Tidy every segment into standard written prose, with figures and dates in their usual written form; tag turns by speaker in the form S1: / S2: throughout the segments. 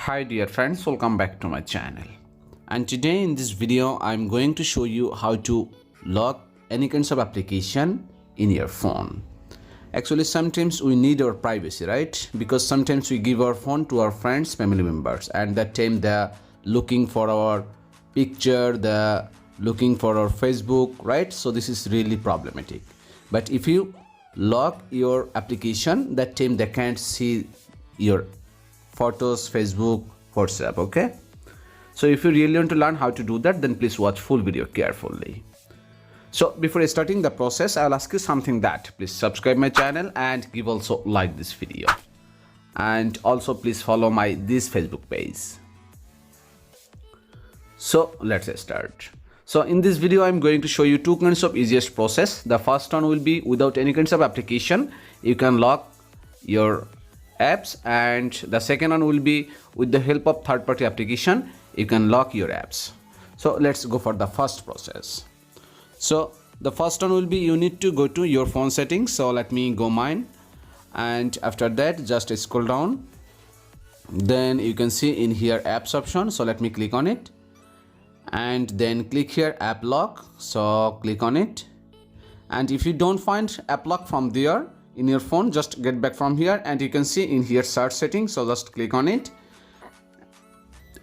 S1: Hi dear friends, welcome back to my channel. And today in this video I'm going to show you how to lock any kinds of application in your phone. Actually sometimes we need our privacy, right? Because sometimes we give our phone to our friends, family members, and that time they're looking for our picture, they're looking for our Facebook, right? So this is really problematic. But if you lock your application, that time they can't see your photos, Facebook, WhatsApp. Okay, so if you really want to learn how to do that, then please watch full video carefully. So before starting the process, I'll ask you something, that please subscribe my channel and give also like this video, and also please follow my this Facebook page. So let's start. So in this video I'm going to show you two kinds of easiest process. The first one will be without any kinds of application you can lock your apps, and the second one will be with the help of third-party application you can lock your apps. So let's go for the first process. So the first one will be you need to go to your phone settings. So let me go mine, and after that just scroll down, then you can see in here apps option. So let me click on it, and then click here app lock. So click on it, and if you don't find app lock from there in your phone, just get back from here and you can see in here search settings. So just click on it,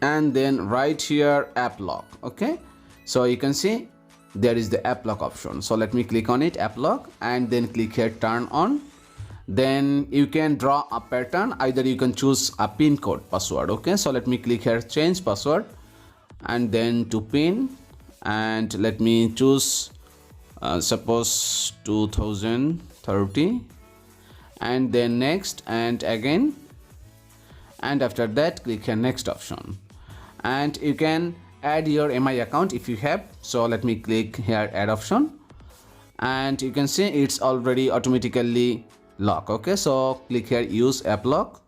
S1: and then right here app lock. Okay, so you can see there is the app lock option. So let me click on it, app lock, and then click here turn on. Then you can draw a pattern, either you can choose a pin code password. Okay, so let me click here change password, and then to pin, and let me choose suppose 2030, and then next, and again, and after that click here next option, and you can add your MI account if you have. So let me click here add option, and you can see it's already automatically lock. Okay, so click here use app lock,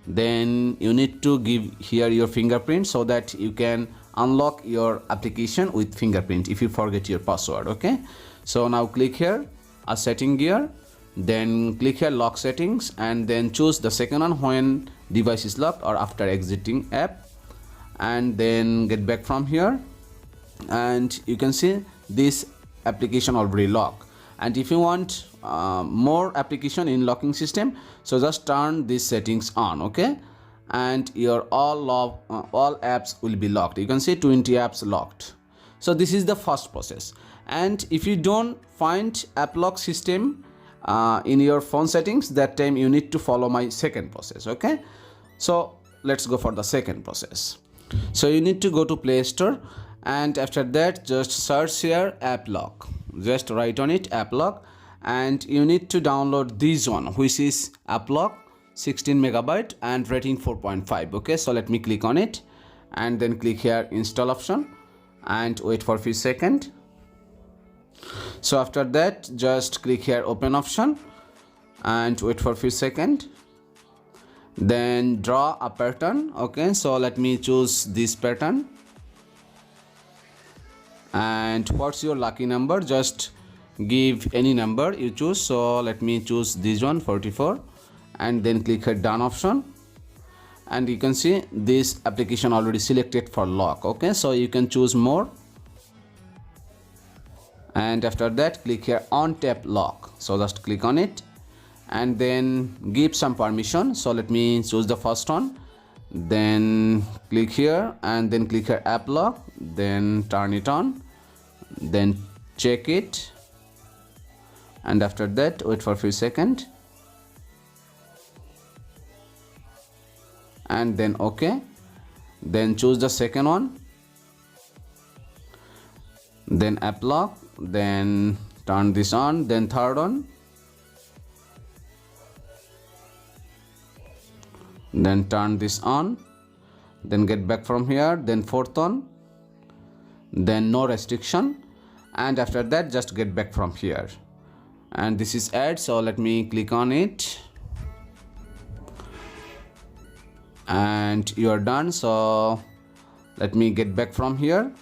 S1: then you need to give here your fingerprint so that you can unlock your application with fingerprint if you forget your password. Okay, so now click here a setting gear, then click here lock settings, and then choose the second one, when device is locked or after exiting app, and then get back from here, and you can see this application already locked. And if you want more application in locking system, so just turn these settings on. Okay, and your all apps will be locked. You can see 20 apps locked. So this is the first process. And if you don't find app lock system in your phone settings, that time you need to follow my second process. Okay, so let's go for the second process. So you need to go to Play Store, and after that just search here app lock, just write on it app lock, and you need to download this one, which is app lock 16 megabyte and rating 4.5. okay, so let me click on it, and then click here install option, and wait for a few seconds. So after that just click here open option, and wait for a few seconds, then draw a pattern. Okay, so let me choose this pattern, and what's your lucky number, just give any number you choose. So let me choose this one, 44, and then click here done option, and you can see this application already selected for lock. Okay, so you can choose more, and after that click here on tap lock. So just click on it, and then give some permission. So let me choose the first one, then click here, and then click here app lock, then turn it on, then check it, and after that wait for a few seconds, and then okay, then choose the second one, then app lock, then turn this on, then third one, then turn this on, then get back from here, then fourth one, then no restriction, and after that just get back from here, and this is add. So let me click on it, and you are done. So let me get back from here,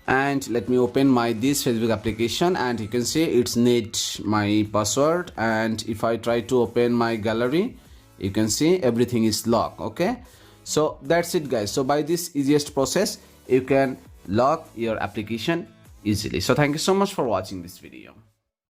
S1: and let me open my this Facebook application, and you can see it's need my password, and if I try to open my gallery, you can see everything is locked. Okay, So that's it guys. So by this easiest process you can lock your application easily. So thank you so much for watching this video.